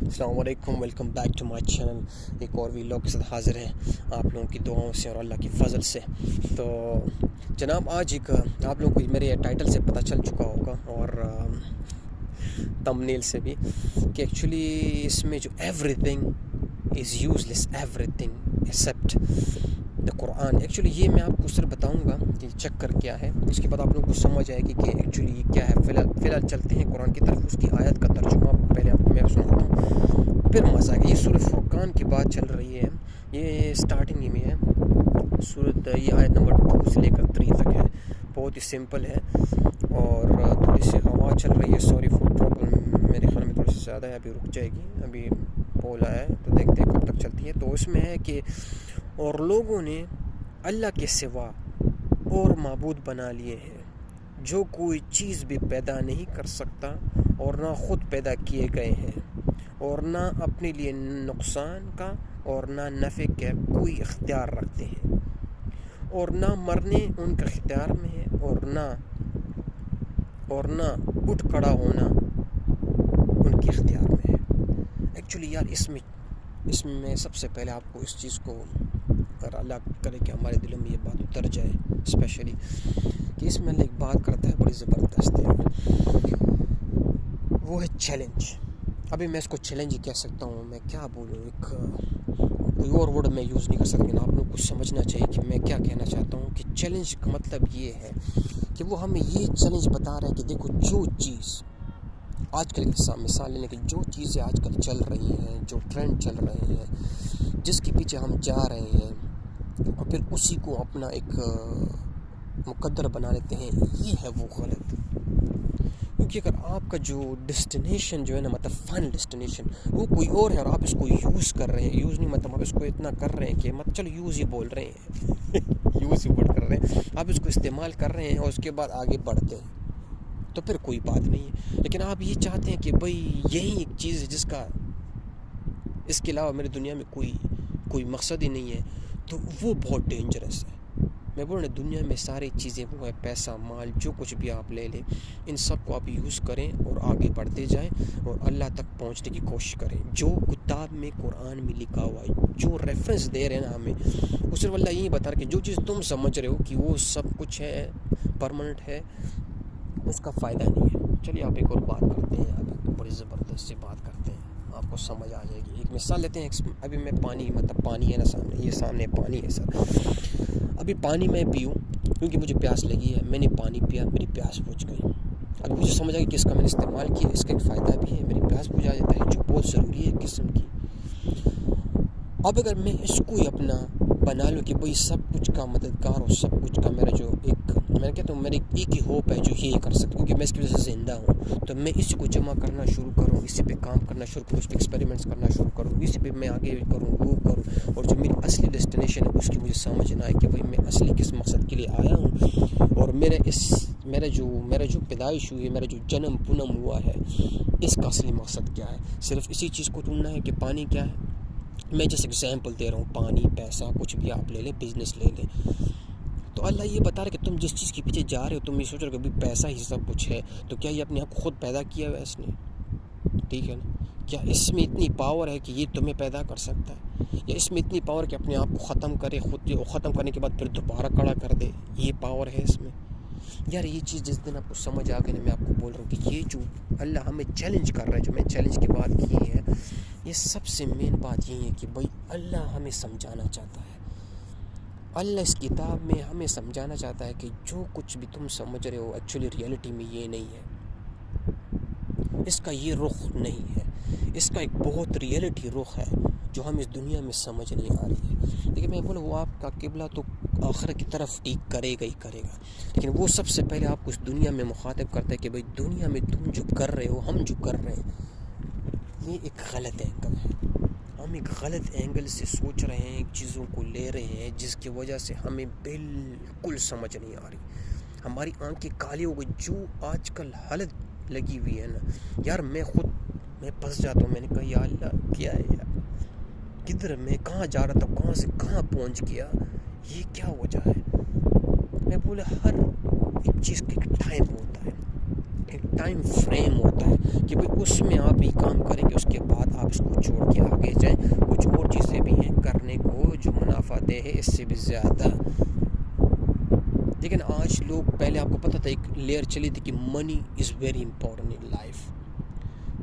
السلام علیکم، welcome back to my channel. ایک اور ویلاگ کے ساتھ حاضر ہیں آپ لوگوں کی دعاؤں سے اور اللہ کی فضل سے۔ تو جناب آج ایک آپ لوگوں کو میرے ٹائٹل سے پتہ چل چکا ہوگا اور تمبنیل سے بھی کہ ایکچولی اس میں جو every thing is use less, every thing accept the Quran. Actually یہ میں آپ کو صرف بتاؤں گا کہ چکر کیا ہے، اس کے بعد آپ لوگوں کو سمجھ آئے گی کہ ایکچولی یہ کیا ہے۔ فی الحال چلتے ہیں قرآن کی طرف، اس کی آیت کا ترجمہ پہلے آپ کو میں سناتا ہوں، پھر مزہ آئے گا۔ یہ سورۃ فرقان کی بات چل رہی ہے، یہ اسٹارٹنگ ہی میں ہے سورۃ، یہ آیت نمبر 2 سے لے کر 3 تک ہے، بہت ہی سمپل ہے اور تھوڑی سی ہوا چل رہی ہے، سوری فور پرابلم، میرے خیال میں تھوڑی سی زیادہ ہے، ابھی رک جائے گی، ابھی بولا ہے تو دیکھتے ہیں کب تک چلتی ہے۔ تو اس میں ہے کہ اور لوگوں نے اللہ کے سوا اور معبود بنا لیے ہیں جو کوئی چیز بھی پیدا نہیں کر سکتا اور نہ خود پیدا کیے گئے ہیں، اور نہ اپنے لیے نقصان کا اور نہ نفع کا کوئی اختیار رکھتے ہیں، اور نہ مرنے ان کے اختیار میں ہے اور نہ اٹھ کھڑا ہونا ان کے اختیار میں ہے۔ ایکچولی یار اس میں سب سے پہلے آپ کو اس چیز کو، اگر اللہ کرے کہ ہمارے دلوں میں یہ بات اتر جائے اسپیشلی، کہ اس میں اللہ ایک بات کرتا ہے بڑی زبردست ہے، وہ ہے چیلنج۔ ابھی میں اس کو چیلنج ہی کہہ سکتا ہوں، میں کیا بولوں، ایک کوئی اور ورڈ میں یوز نہیں کر سکتا، لیکن آپ لوگوں کو سمجھنا چاہیے کہ میں کیا کہنا چاہتا ہوں۔ کہ چیلنج کا مطلب یہ ہے کہ وہ ہمیں یہ چیلنج بتا رہا ہے کہ دیکھو، جو چیز آج کل کے مثال لینے کی، جو چیزیں آج کل چل رہی ہیں، جو ٹرینڈ چل رہے ہیں، جس کے پیچھے ہم جا رہے ہیں اور پھر اسی کو اپنا ایک مقدر بنا لیتے ہیں، یہ ہے وہ غلط۔ کیونکہ اگر آپ کا جو ڈیسٹینیشن جو ہے نا، مطلب فائنل ڈیسٹینیشن وہ کوئی اور ہے، اور آپ اس کو یوز کر رہے ہیں، یوز نہیں مطلب آپ اس کو اتنا کر رہے ہیں کہ چلو یوز ہی بول رہے ہیں یوز ہی بول کر رہے ہیں، آپ اس کو استعمال کر رہے ہیں اور اس کے بعد آگے بڑھتے ہیں، تو پھر کوئی بات نہیں ہے۔ لیکن آپ یہ چاہتے ہیں کہ بھئی یہی ایک چیز ہے جس کا، اس کے علاوہ میری دنیا میں کوئی مقصد ہی نہیں ہے، تو وہ بہت ڈینجرس ہے۔ میں بول رہا ہوں دنیا میں ساری چیزیں وہ ہے، پیسہ مال جو کچھ بھی آپ لے لیں، ان سب کو آپ یوز کریں اور آگے بڑھتے جائیں اور اللہ تک پہنچنے کی کوشش کریں۔ جو کتاب میں قرآن میں لکھا ہوا ہے، جو ریفرنس دے رہے ہیں نا ہمیں، وہ صرف اللہ یہی بتا رہا ہے کہ جو چیز تم سمجھ رہے ہو کہ وہ سب کچھ ہے، پرماننٹ ہے، اس کا فائدہ نہیں ہے۔ چلیے آپ ایک اور بات کرتے ہیں، ابھی بڑی زبردست سی بات کرتے ہیں، آپ کو سمجھ آ جائے گی۔ ایک مثال لیتے ہیں، ابھی میں پانی ہے نا سامنے، یہ سامنے پانی ہے سر، ابھی پانی میں پیوں کیونکہ مجھے پیاس لگی ہے، میں نے پانی پیا، میری پیاس بجھ گئی، اب مجھے سمجھ آ گئی کہ اس کا میں نے استعمال کیا، اس کا ایک فائدہ بھی ہے، میری پیاس بجھا جاتا ہے، جو بہت ضروری ہے ایک قسم کی۔ اب اگر میں اس کو ہی اپنا بنا لوں کہ بھئی سب کچھ کا مددگار اور سب کچھ کا میرا جو ایک، میں کہتا ہوں میری ایک ہی ہوپ ہے جو یہ کر سکتا، کیونکہ میں اس کی وجہ سے زندہ ہوں، تو میں اسی کو جمع کرنا شروع کروں، اسی پہ کام کرنا شروع کروں، اس پہ ایکسپیریمنٹس کرنا شروع کروں، اسی پہ میں آگے کروں، وہ کروں، اور جو میری اصلی ڈیسٹینیشن ہے اس کی مجھے سمجھ نہ آئے کہ بھئی میں اصلی کس مقصد کے لیے آیا ہوں، اور میرا جو پیدائش ہوئی ہے، میرا جو جنم پنم ہوا ہے، اس کا اصلی مقصد کیا ہے۔ صرف اسی چیز کو ڈھونڈنا ہے کہ پانی کیا ہے۔ میں جیسے ایگزامپل دے رہا ہوں، پانی، پیسہ، کچھ بھی آپ لے لیں، بزنس لے لیں، تو اللہ یہ بتا رہا ہے کہ تم جس چیز کے پیچھے جا رہے ہو، تم یہ سوچ رہے ہو کہ پیسہ ہی سب کچھ ہے، تو کیا یہ اپنے آپ کو خود پیدا کیا ہوا ہے اس نے؟ ٹھیک ہے نا؟ کیا اس میں اتنی پاور ہے کہ یہ تمہیں پیدا کر سکتا ہے، یا اس میں اتنی پاور کہ اپنے آپ کو ختم کرے، خود ختم کرنے کے بعد پھر دوبارہ کھڑا کر دے، یہ پاور ہے اس میں؟ یار یہ چیز جس دن آپ کو سمجھ آ گئی نا، میں آپ کو بول رہا ہوں کہ یہ جو اللہ ہمیں چیلنج کر رہا ہے، جو میں چیلنج کی بات کی ہے، یہ سب سے مین بات یہی ہے کہ بھئی اللہ ہمیں سمجھانا چاہتا ہے، اللہ اس کتاب میں ہمیں سمجھانا چاہتا ہے کہ جو کچھ بھی تم سمجھ رہے ہو ایکچولی ریئلٹی میں یہ نہیں ہے، اس کا یہ رخ نہیں ہے، اس کا ایک بہت ریئلٹی رخ ہے جو ہم اس دنیا میں سمجھ نہیں آ رہی ہے۔ لیکن میں بولوں وہ آپ کا قبلہ تو آخر کی طرف ٹیک کرے گا ہی کرے گا، لیکن وہ سب سے پہلے آپ کو اس دنیا میں مخاطب کرتا ہے کہ بھئی دنیا میں تم جو کر رہے ہو، ہم جو کر رہے ہیں، یہ ایک غلط اینگل ہے، ہم ایک غلط اینگل سے سوچ رہے ہیں، چیزوں کو لے رہے ہیں، جس کی وجہ سے ہمیں بالکل سمجھ نہیں آ رہی، ہماری آنکھیں کالی ہو گئی، جو آج کل حالت لگی ہوئی ہے نا یار، میں پھنس جاتا ہوں۔ میں نے کہا یا اللہ کیا ہے یار، کدھر میں کہاں جا رہا تھا، کہاں سے کہاں پہنچ گیا، یہ کیا وجہ ہے؟ میں بولا ہر ایک چیز کا ایک ٹائم ہوتا ہے، ایک ٹائم فریم ہوتا ہے کہ بھئی اس میں آپ یہ کام کریں گے، اس کے بعد آپ اس کو چھوڑ کے آگے جائیں. کچھ اور چیزیں بھی ہیں کرنے کو جو منافع دہ ہے اس سے بھی زیادہ. لیکن آج لوگ, پہلے آپ کو پتہ تھا ایک لیئر چلی تھی کہ money is very important in life.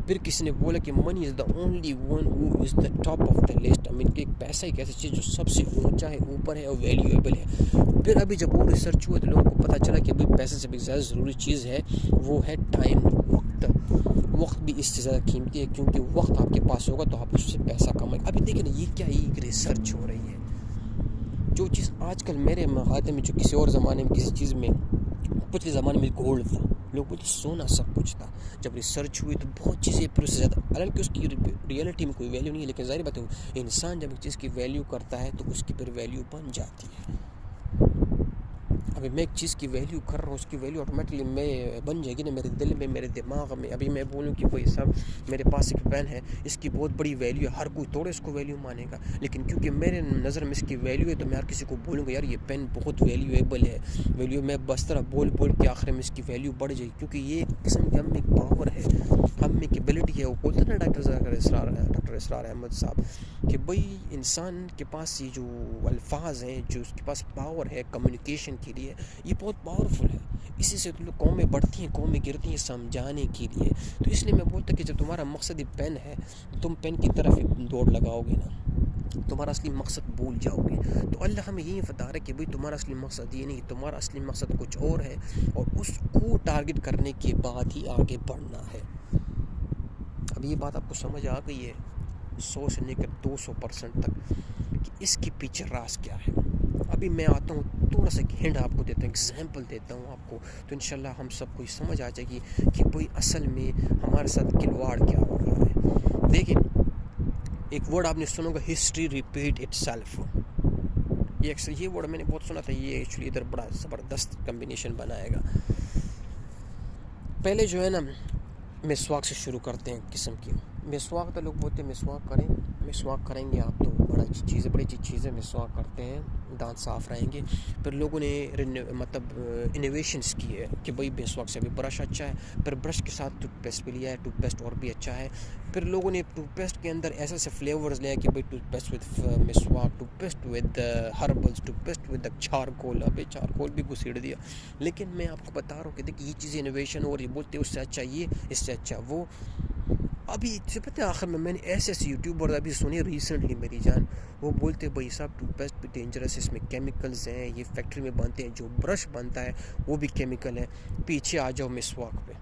پھر کسی نے بولا کہ money is the only one who is the top of the list. کہ ایک پیسہ ایک ایسی چیز جو سب سے اونچا ہے, اوپر ہے اور ویلیویبل ہے. پھر ابھی جب وہ ریسرچ ہوا تو لوگوں کو پتہ چلا کہ ابھی پیسے سے بھی زیادہ ضروری چیز ہے وہ ہے ٹائم, وقت. وقت بھی اس سے زیادہ قیمتی ہے, کیونکہ وقت آپ کے پاس ہوگا تو آپ اس سے پیسہ کمائیں. ابھی دیکھیں نا, یہ کیا ایک ریسرچ ہو رہی ہے. جو چیز آج کل میرے خاتے میں جو کسی اور زمانے میں کسی چیز میں, پچھلے زمانے میں گولڈ تھا, لوگ بولتے سونا سب کچھ تھا. جب ریسرچ ہوئی تو بہت چیزیں پھر اس سے زیادہ, حالانکہ اس کی ریئلٹی میں کوئی ویلیو نہیں ہے, لیکن ظاہر بات ہے انسان جب ایک چیز کی ویلیو کرتا ہے تو اس کی پھر ویلیو بن جاتی ہے. ابھی میں ایک چیز کی ویلیو کر رہا ہوں, اس کی ویلیو آٹومیٹکلی میں بن جائے گی نا میرے دل میں, میرے دماغ میں. ابھی میں بولوں کہ کوئی صاحب میرے پاس ایک پین ہے, اس کی بہت بڑی ویلیو ہے, ہر کوئی توڑے اس کو ویلیو مانے گا, لیکن کیونکہ میرے نظر میں اس کی ویلیو ہے تو میں ہر کسی کو بولوں گا یار یہ پین بہت ویلیویبل ہے. ویلیو میں بس طرح بول کے آخر میں اس کی ویلیو بڑھ جائے گی, کیونکہ یہ ایک قسم کی ہم میں ایک پاور ہے, ہم میں ایک ایبلٹی ہے. وہ بولتے ہیں نا ڈاکٹر اسرار احمد صاحب کہ بھئی انسان کے پاس یہ جو الفاظ ہیں, جو اس کے پاس پاور ہے کمیونیکیشن کے لیے, یہ بہت پاورفل ہے. اسی سے تو قومیں بڑھتی ہیں, قومیں گرتی ہیں سمجھانے کے لیے. تو اس لیے میں بولتا کہ جب تمہارا مقصد ایک پین ہے, تم پین کی طرف ایک دوڑ لگاؤ گے نا, تمہارا اصلی مقصد بھول جاؤ گے. تو اللہ ہمیں یہی بتا رہا ہے کہ بھئی تمہارا اصلی مقصد یہ نہیں, تمہارا اصلی مقصد کچھ اور ہے, اور اس کو ٹارگٹ کرنے کے بعد ہی آگے بڑھنا ہے. اب یہ بات آپ کو سمجھ آ گئی ہے 100 سے لے کر 200% تک کہ اس کے پیچھے راز کیا ہے. ابھی میں آتا ہوں تھوڑا سا ہنٹ آپ کو دیتا ہوں, ایگزامپل دیتا ہوں آپ کو, تو انشاءاللہ ہم سب کو سمجھ آ جائے گی کہ بھئی اصل میں ہمارے ساتھ کھلواڑ کیا ہو رہا ہے. دیکھیں, ایک ورڈ آپ نے سنا ہوگا, ہسٹری ریپیٹ اٹ سیلف. یہ ورڈ میں نے بہت سنا تھا, یہ ایکچولی ادھر بڑا زبردست کمبینیشن بنائے گا. پہلے جو ہے نا مسواک سے شروع کرتے ہیں قسم کی. مسواک تو لوگ بولتے ہیں مسواک کریں, مسواک کریں گے آپ تو بڑی اچھی چیز ہے, مسواک کرتے ہیں دانت صاف رہیں گے. پھر لوگوں نے انوویشنس کی ہے کہ بھئی مسواک سے بھی برش اچھا ہے, پھر برش کے ساتھ ٹوتھ پیسٹ بھی لیا ہے, ٹوتھ پیسٹ اور بھی اچھا ہے. پھر لوگوں نے ٹوتھ پیسٹ کے اندر ایسے فلیورز لیا کہ بھئی ٹوتھ پیسٹ ود مسواک, toothpaste with herbals, toothpaste with charcoal. ابھی چارکول بھی گھسیڑ دیا. لیکن میں آپ کو بتا رہا ہوں کہ دیکھیں یہ چیزیں انوویشن اور یہ بولتے ہیں اس سے اچھا یہ, اس سے اچھا وہ. ابھی سے پتہ ہے آخر میں نے ایسے یوٹیوبر ابھی سنی ریسنٹلی میری جان, وہ بولتے بھائی صاحب ٹوتھ پیسٹ بھی ڈینجرس ہے, اس میں کیمیکلز ہیں, یہ فیکٹری میں بنتے ہیں, جو برش بنتا ہے وہ بھی کیمیکل ہے. پیچھے آ جاؤ مسواک پہ.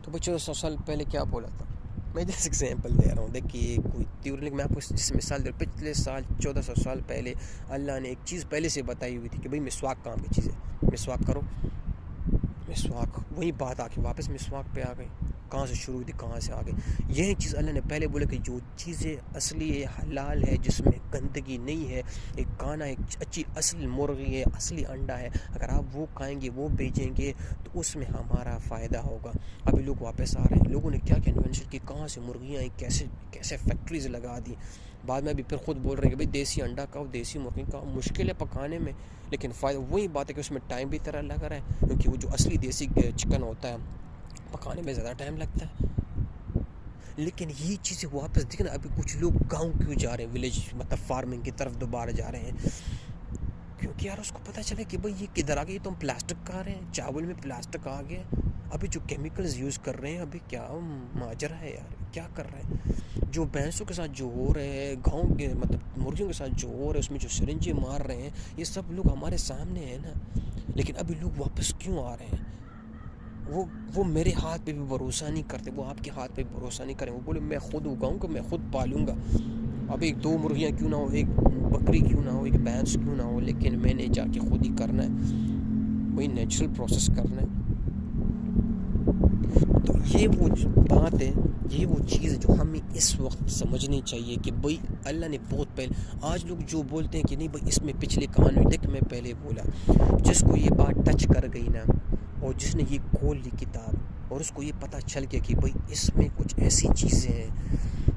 تو بھائی 1400 سال پہلے کیا بولا تھا, میں جس ایگزامپل دے رہا ہوں. دیکھیے کوئی تیوری, میں آپ کو جس مثال دے رہا ہوں, پچھلے سال 1400 سال پہلے اللہ نے ایک چیز پہلے سے بتائی ہوئی تھی کہ بھئی مسواک کام کی چیز ہے, مسواک کرو. مسواک, وہی بات آ کے واپس مسواک پہ آ گئی. کہاں سے شروع ہوئی تھی, کہاں سے آ گئی. یہی چیز اللہ نے پہلے بولے کہ جو چیزیں اصلی ہے, حلال ہے, جس میں گندگی نہیں ہے, ایک کانا, ایک اچھی اصل مرغی ہے, اصلی انڈا ہے, اگر آپ وہ کھائیں گے, وہ بیچیں گے تو اس میں ہمارا فائدہ ہوگا. ابھی لوگ واپس آ رہے ہیں, لوگوں نے کیا کیا انوینشن کی, کہاں سے مرغیاں آئیں, کیسے فیکٹریز لگا دی. بعد میں ابھی پھر خود بول رہے ہیں کہ بھئی دیسی انڈا کھاؤ, دیسی مرغی کھاؤ. مشکل ہے پکانے میں, لیکن فائدہ وہی بات ہے کہ اس میں ٹائم بھی طرح لگ رہا ہے, کیونکہ وہ جو اصلی دیسی چکن ہوتا ہے پکانے میں زیادہ ٹائم لگتا ہے. لیکن یہ چیزیں واپس دیکھنا, ابھی کچھ لوگ گاؤں کیوں جا رہے ہیں, ولیج مطلب فارمنگ کی طرف دوبارہ جا رہے ہیں, کیونکہ یار اس کو پتہ چلے کہ بھئی یہ کدھر آ گئی. تو ہم پلاسٹک کھا رہے ہیں, چاول میں پلاسٹک آ گیا, ابھی جو کیمیکلز یوز کر رہے ہیں, ابھی کیا ماجرا ہے یار, کیا کر رہے ہیں. جو بھینسوں کے ساتھ جو ہو رہے ہیں, گاؤں کے مطلب مرغیوں کے ساتھ جو ہو رہے ہیں, اس میں جو سرنجیں مار رہے ہیں, یہ سب لوگ ہمارے سامنے ہیں نا. لیکن ابھی لوگ واپس کیوں آ رہے ہیں, وہ میرے ہاتھ پہ بھی بھروسہ نہیں کرتے, وہ آپ کے ہاتھ پہ بھی بھروسہ نہیں کریں. وہ بولے میں خود اگاؤں گا, میں خود پالوں گا. اب ایک 2 مرغیاں کیوں نہ ہو, ایک بکری کیوں نہ ہو, ایک بھینس کیوں نہ ہو, لیکن میں نے جا کے خود ہی کرنا ہے, وہی نیچرل پروسیس کرنا ہے. تو یہ وہ بات ہے, یہ وہ چیز ہے جو ہمیں اس وقت سمجھنی چاہیے کہ بھئی اللہ نے بہت پہلے. آج لوگ جو بولتے ہیں کہ نہیں بھئی اس میں پچھلے کہانی, دیکھ میں پہلے بولا, جس کو یہ بات ٹچ کر گئی نا, اور جس نے یہ کھول لی کتاب, اور اس کو یہ پتہ چل گیا کہ بھئی اس میں کچھ ایسی چیزیں ہیں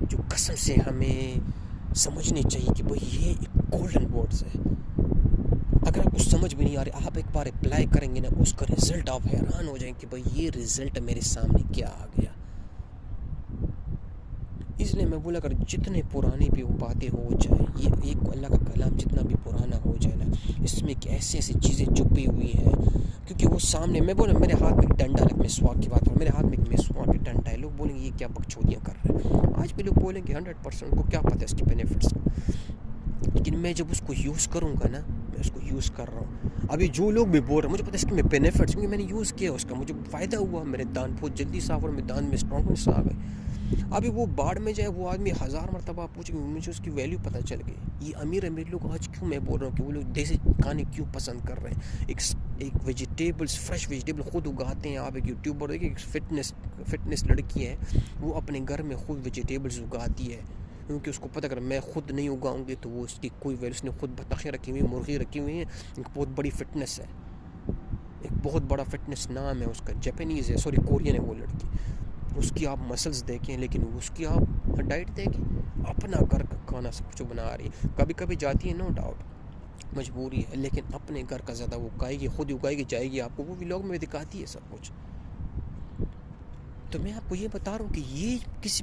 جو قسم سے ہمیں سمجھنی چاہیے کہ بھئی یہ ایک گولڈن ورڈز ہے. اگر آپ کو سمجھ بھی نہیں آ رہی, آپ ایک بار اپلائی کریں گے نا, اس کا رزلٹ آپ حیران ہو جائیں کہ بھئی یہ رزلٹ میرے سامنے کیا آ گیا. اس لیے میں بولا اگر جتنے پرانی بھی وہ باتیں ہو جائیں، یہ ایک اللہ کا کلام جتنا بھی پرانا ہو جائے نا، اس میں ایسی ایسی چیزیں چھپی ہوئی ہیں، کیونکہ وہ سامنے میں بولا میرے ہاتھ میں ایک ڈنڈا ہے، مسواک کی بات کروں، میرے ہاتھ میں ایک مسواک کا ڈنڈا ہے، لوگ بولیں گے یہ کیا بکچودیاں کر رہے ہیں، آج بھی لوگ بولیں گے 100% کو کیا پتہ ہے اس کے بینیفٹس کا، لیکن میں جب اس کو یوز کروں گا نا، میں اس کو یوز کر رہا ہوں، ابھی جو لوگ بھی بول رہے ہیں مجھے پتہ ہے اس کے میں بینیفٹس، کیونکہ میں نے یوز کیا اس کا، مجھے فائدہ ہوا، میرے دان بہت جلدی صاف اور میرے دان میں اسٹرانگنس آ گئی۔ ابھی وہ باڑ میں جائے، وہ آدمی 1000 مرتبہ پوچھے، مجھے اس کی ویلیو پتہ چل گئی۔ یہ امیر لوگ آج کیوں میں بول رہا ہوں کہ وہ لوگ دیسی کھانے کیوں پسند کر رہے ہیں، ایک ویجیٹیبلس، فریش ویجیٹیبل خود اگاتے ہیں۔ آپ ایک یوٹیوبر دیکھیں، ایک فٹنس لڑکی ہے، وہ اپنے گھر میں خود ویجیٹیبلس اگاتی ہے، کیونکہ اس کو پتہ اگر میں خود نہیں اگاؤں گی تو وہ اس کی کوئی ویلیو، اس نے خود بطخیں رکھی ہوئی ہیں، مرغی رکھی ہوئی ہیں، ایک بہت بڑی فٹنس ہے، ایک بہت بڑا فٹنس نام ہے اس کا، جاپانیز ہے، سوری کورین ہے وہ لڑکی، اس کی آپ مسلز دیکھیں، لیکن اس کی آپ ڈائٹ دیکھیں، اپنا گھر کا کھانا سب کچھ بنا رہی ہے، کبھی کبھی جاتی ہے، نو ڈاؤٹ مجبوری ہے، لیکن اپنے گھر کا زیادہ وہ اگائے گی، خود اگائے گی، جائے گی، آپ کو وہ ولاگ میں دکھاتی ہے سب کچھ۔ تو میں آپ کو یہ بتا رہا ہوں کہ یہ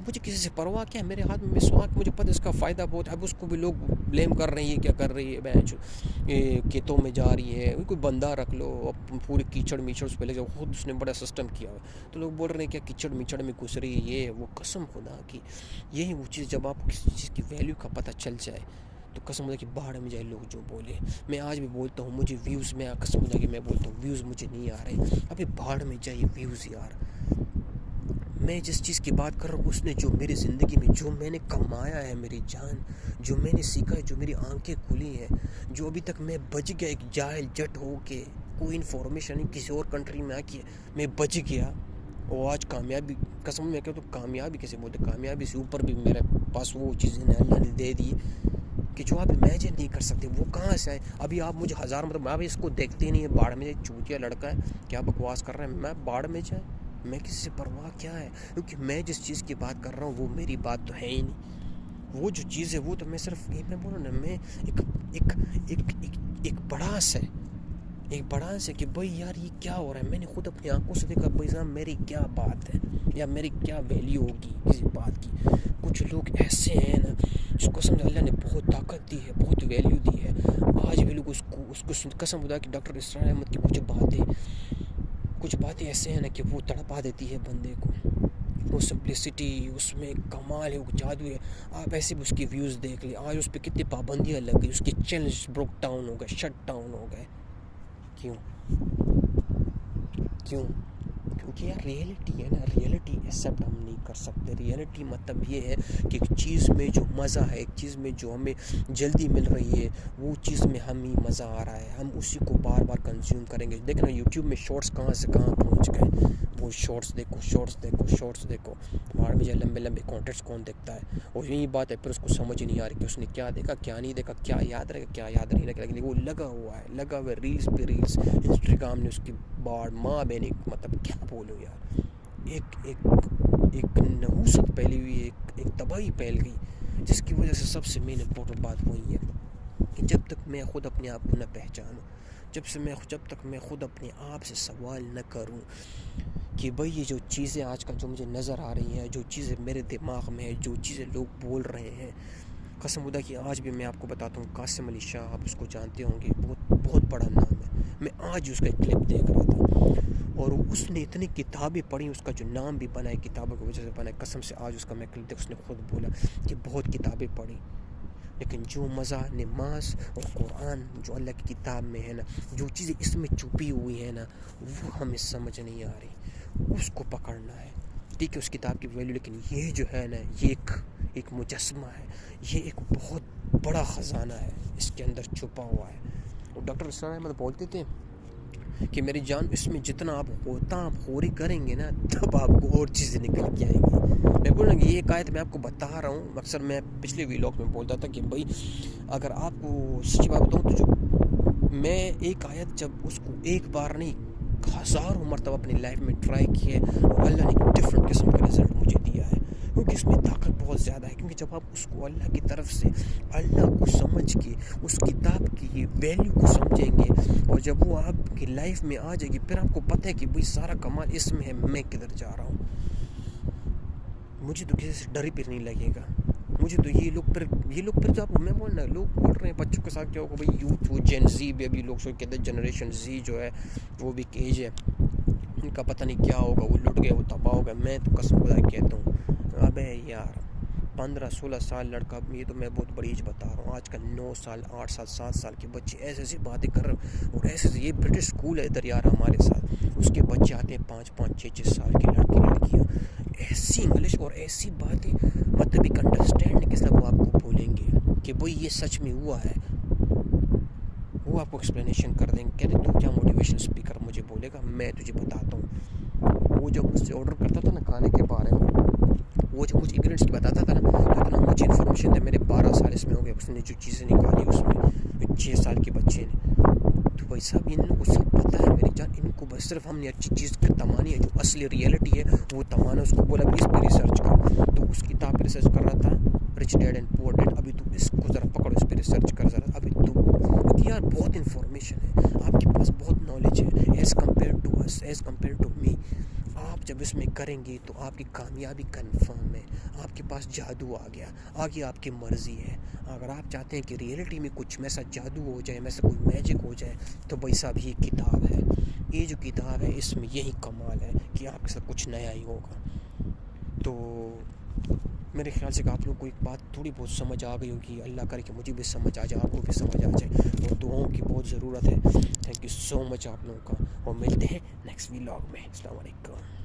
مجھے کسی سے پرواہ کیا ہے، میرے ہاتھ میں مسواک، مجھے پتہ اس کا فائدہ بہت ہے۔ اب اس کو بھی لوگ بلیم کر رہے ہیں، یہ کیا کر رہی ہے بینچ، کھیتوں میں جا رہی ہے، کوئی بندہ رکھ لو، اب پورے کیچڑ میچڑ اس پہ لے جاؤ، خود اس نے بڑا سسٹم کیا ہوا ہے، تو لوگ بول رہے ہیں کیا کیچڑ میچڑ میں گھس رہی ہے، یہ وہ، قسم خدا کی یہی وہ چیز، جب آپ کو کسی چیز کی ویلیو کا پتہ چل جائے تو قسم خدا کی باہر میں جائے لوگ جو بولے، میں آج بھی بولتا ہوں مجھے ویوز، میں قسم خدا کی میں بولتا ہوں ویوز مجھے نہیں آ رہے، ابھی باہر میں جائے ویوز یار، میں جس چیز کی بات کر رہا ہوں اس نے جو میری زندگی میں جو میں نے کمایا ہے، میری جان، جو میں نے سیکھا ہے، جو میری آنکھیں کھلی ہیں، جو ابھی تک میں بچ گیا، ایک جاہل جٹ ہو کے، کوئی انفارمیشن نہیں، کسی اور کنٹری میں آ کے میں بچ گیا، اور آج کامیابی، قسم میں کہتا ہوں کامیابی کیسے بولتے، کامیابی سے اوپر بھی میرے پاس وہ چیزیں اللہ نے دے دی کہ جو آپ امیجن نہیں کر سکتے، وہ کہاں سے آئے۔ ابھی آپ مجھے 1000 مرتبہ، آپ اس کو دیکھتے ہی نہیں ہے، باڑ میں جائے، چوتیا لڑکا ہے، کیا بکواس کر رہا ہے، میں باڑ میں جائے، میں کسی سے پرواہ کیا ہے، کیونکہ میں جس چیز کی بات کر رہا ہوں وہ میری بات تو ہے ہی نہیں، وہ جو چیز ہے وہ تو میں صرف میں بول رہا ہوں نا، میں ایک بڑاس ہے، ایک بڑاس ہے کہ بھائی یار یہ کیا ہو رہا ہے، میں نے خود اپنی آنکھوں سے دیکھا، بھائی صاحب میری کیا بات ہے، یا میری کیا ویلیو ہوگی کسی بات کی۔ کچھ لوگ ایسے ہیں نا جس کو سمجھ اللہ نے بہت طاقت دی ہے، بہت ویلیو دی ہے، آج بھی لوگ اس کو قسم خدا کہ ڈاکٹر اسرار احمد کی کچھ باتیں ایسے ہیں نا کہ وہ تڑپا دیتی ہے بندے کو، وہ سمپلسٹی اس میں کمال ہے، وہ جادو ہے، آپ ایسے بھی اس کی ویوز دیکھ لیں، آج اس پہ کتنی پابندیاں لگ گئی، اس کے چینلز بروک ڈاؤن ہو گئے، شٹ ڈاؤن ہو گئے، کیوں؟ کیونکہ یار ریئلٹی ہے نا، ریئلٹی ایکسیپٹ ہم نہیں کر سکتے، ریئلٹی مطلب یہ ہے کہ ایک چیز میں جو مزہ ہے، ایک چیز میں جو ہمیں جلدی مل رہی ہے، وہ چیز میں ہمیں مزہ آ رہا ہے، ہم اسی کو بار بار کنزیوم کریں گے۔ دیکھنا یوٹیوب میں شارٹس کہاں سے کہاں پہنچ گئے، وہ شارٹس دیکھو، باہر میں جائے لمبے لمبے کانٹینٹس کون دیکھتا ہے، اور یہی بات ہے پھر اس کو سمجھ نہیں آ رہی کہ اس نے کیا دیکھا، کیا نہیں دیکھا، کیا یاد رہے گا، کیا یاد نہیں رہے گا، لیکن وہ لگا ہوا ہے ریلز پہ ریلز، انسٹاگرام نے اس کی باڑ ماں بہن، مطلب کیا بولو یار، ایک نحوست پھیلی ہوئی، ایک تباہی پھیل گئی، جس کی وجہ سے سب سے مین امپورٹنٹ بات وہی ہے کہ جب تک میں خود اپنے آپ کو نہ پہچانوں، جب تک میں خود اپنے آپ سے سوال نہ کروں کہ بھئی یہ جو چیزیں آج کل جو مجھے نظر آ رہی ہیں، جو چیزیں میرے دماغ میں ہیں، جو چیزیں لوگ بول رہے ہیں، قسم خدا کہ آج بھی میں آپ کو بتاتا ہوں، قاسم علی شاہ، آپ اس کو جانتے ہوں گے، بہت بڑا نام ہے، میں آج اس کا ایک کلپ دیکھ رہا تھا، اور اس نے اتنی کتابیں پڑھی، اس کا جو نام بھی بنا ہے کتابوں کی وجہ سے بنا ہے، قسم سے آج اس کا میں کلپ دیکھ، اس نے خود بولا کہ بہت کتابیں پڑھی، لیکن جو مزہ نماز اور قرآن جو اللہ کی کتاب میں ہے نا، جو چیزیں اس میں چھپی ہوئی ہیں نا، وہ ہمیں سمجھ نہیں آ رہی، اس کو پکڑنا ہے، ٹھیک ہے، اس کتاب کی ویلیو، لیکن یہ جو ہے نا، یہ ایک مجسمہ ہے، یہ ایک بہت بڑا خزانہ ہے، اس کے اندر چھپا ہوا ہے۔ اور ڈاکٹر اسرار احمد بولتے تھے کہ میری جان، اس میں جتنا آپ خوری کریں گے نا، تب آپ کو اور چیزیں نکل کے آئیں گی۔ میں بول رہا ہوں کہ یہ ایک آیت میں آپ کو بتا رہا ہوں، اکثر میں پچھلے ویلاگ میں بولتا تھا کہ بھائی اگر آپ کو سچی بات بتاؤں تو جو میں ایک آیت جب اس کو ایک بار نہیں ہزاروں مرتبہ اپنی لائف میں ٹرائی کیے، اور اللہ نے ایک ڈفرینٹ قسم کا رزلٹ مجھے دیا ہے، کیونکہ اس میں طاقت بہت زیادہ ہے، کیونکہ جب آپ اس کو اللہ کی طرف سے اللہ کو سمجھ کے اس کتاب کی ویلیو کو سمجھیں گے، اور جب وہ آپ کی لائف میں آ جائے گی، پھر آپ کو پتہ ہے کہ بھئی سارا کمال اس میں ہے، میں کدھر جا رہا ہوں، مجھے تو کسی سے ڈر ہی پھر نہیں لگے گا. مجھے تو یہ لوگ پھر جو آپ میں بولنا لوگ بول رہے ہیں بچوں کے ساتھ کیا ہوگا بھائی یوتھ وہ جین زی بھی ابھی لوگ سو کہتے ہیں جنریشن زی جو ہے وہ بھی ایج ہے ان کا پتہ نہیں کیا ہوگا وہ لٹ گئے وہ تباہ ہو گئے. میں تو قسم خدا کہتا ہوں ابے یار 15-16 سال لڑکا یہ تو میں بہت بڑی ایج بتا رہا ہوں. آج کل 9 سال 8 سال 7 سال کے بچے ایسی باتیں کر رہے ہیں اور ایسے یہ برٹش اسکول ہے ادھر یار ہمارے ساتھ اس کے بچے آتے ہیں 5-5 6-6 سال کے لڑکیاں ایسی انگلش اور ایسی باتیں مطلب ایک انڈرسٹینڈ کے ساتھ وہ آپ کو بولیں گے کہ بھائی یہ سچ میں ہوا ہے. وہ آپ کو ایکسپلینیشن کر دیں گے کہتے تو کیا موٹیویشن اسپیکر مجھے بولے گا میں تجھے بتاتا ہوں. وہ جب مجھ سے آرڈر کرتا تھا نا کھانے کے بارے میں وہ جب مجھے انگریڈینٹس کی بتاتا تھا نا تو اتنا مجھے انفارمیشن تھا. میرے 12 سال اس میں ہو گئے اس نے جو چیزیں نکالی اس میں 6 سال کے بچے نے تو بھائی صاحب ان کو سب پتہ ہے میری جان. ان کو بس صرف ہم نے اچھی چیز کا تمانی ہے جو اصلی ریئلٹی ہے وہ تمانا اس کو بولا بھی اس پہ ریسرچ کر تو اس کتاب پہ ریسرچ کر رہا تھا رچ ڈیڈ اینڈ پور ڈیڈ. ابھی تو اس کو ذرا پکڑو اس پہ ریسرچ کر ذرا ابھی تو یار بہت انفارمیشن ہے آپ کے پاس بہت نالج ہے as compare to us as compare to me. آپ جب اس میں کریں گے تو آپ کی کامیابی کنفرم ہے. آپ کے پاس جادو آ گیا آگے آپ کی مرضی ہے. اگر آپ چاہتے ہیں کہ ریئلٹی میں کچھ میں سا جادو ہو جائے میں سے کوئی میجک ہو جائے تو بھائی صاحب یہ کتاب ہے. یہ جو کتاب ہے اس میں یہی کمال ہے کہ آپ کے ساتھ کچھ نیا ہی ہوگا. تو میرے خیال سے کہ آپ لوگوں کو ایک بات تھوڑی بہت سمجھ آ گئی ہوگی. اللہ کرے کہ مجھے بھی سمجھ آ جائے آپ کو بھی سمجھ آ جائے اور دعاؤں کی بہت ضرورت ہے. تھینک یو سو مچ آپ لوگوں کا اور ملتے ہیں نیکسٹ ولاگ میں. السلام علیکم.